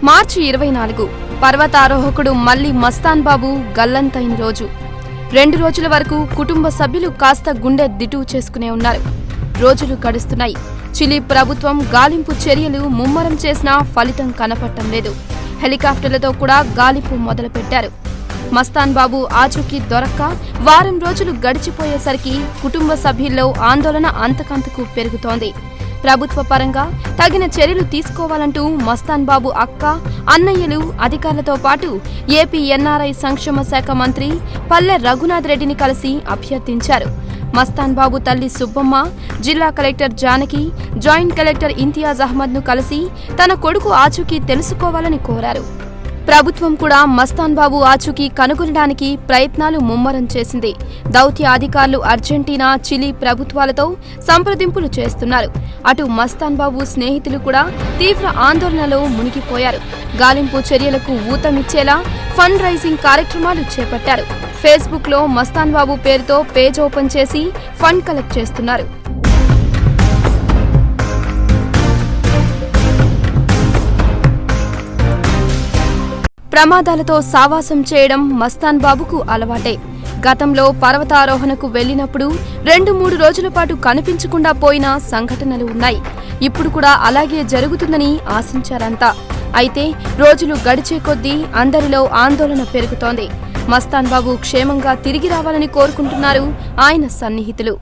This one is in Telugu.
మార్చి 24 పర్వతారోహకుడు మల్లి మస్తాన్ బాబు గల్లంతైన రోజు. 2 రోజుల వరకు కుటుంబ సభ్యులు కాస్త గుండె దిటువు చేసుకునే ఉన్నారు. రోజులు గడుస్తున్నాయి. చిలీ ప్రభుత్వం గాలింపు చర్యలు ముమ్మరం చేసినా ఫలితం కనపడటం లేదు. హెలికాప్టర్లతో కూడా గాలింపు మొదలుపెట్టారు. మస్తాన్ బాబు ఆచూకీ దొరక్క వారం రోజులు గడిచిపోయేసరికి కుటుంబ సభ్యుల్లో ఆందోళన అంతకంతకు పెరుగుతోంది. ప్రభుత్వ పరంగా తగిన చర్యలు తీసుకోవాలంటూ మస్తాన్ బాబు అక్క, అన్నయ్యలు అధికారులతో పాటు ఏపీ ఎన్ఆర్ఐ సంక్షేమ శాఖ మంత్రి పల్లె రఘునాథ్ రెడ్డిని కలిసి అభ్యర్థించారు. మస్తాన్ బాబు తల్లి సుబ్బమ్మ, జిల్లా collector Janaki, joint collector Imtiaz Ahmed ను కలిసి తన కొడుకు ఆచూకీ తెలుసుకోవాలని కోరారు. ప్రభుత్వం కూడా మస్తాన్ బాబు ఆచూకీ కనుగొనడానికి ప్రయత్నాలు ముమ్మరం చేసింది. దౌత్య అధికారులు అర్జెంటీనా, చిలీ ప్రభుత్వాలతో సంప్రదింపులు చేస్తున్నారు. అటు మస్తాన్ బాబు స్నేహితులు కూడా తీవ్ర ఆందోళనలో మునిగిపోయారు. గాలింపు చర్యలకు ఊతమిచ్చేలా ఫండ్ రైజింగ్ కార్యక్రమాలు చేపట్టారు. ఫేస్బుక్ లో మస్తాన్ బాబు పేరుతో పేజ్ ఓపెన్ చేసి ఫండ్ కలెక్ట్ చేస్తున్నారు. ప్రమాదాలతో సావాసం చేయడం మస్తాన్ బాబుకు అలవాటే. గతంలో పర్వతారోహణకు వెళ్లినప్పుడు 2-3 రోజుల పాటు కనిపించకుండా పోయిన సంఘటనలు ఉన్నాయి. ఇప్పుడు కూడా అలాగే జరుగుతుందని ఆశించారంతా. అయితే రోజులు గడిచే కొద్దీ అందరిలో ఆందోళన పెరుగుతోంది. మస్తాన్ బాబు క్షేమంగా తిరిగి రావాలని కోరుకుంటున్నారు ఆయన సన్నిహితులు.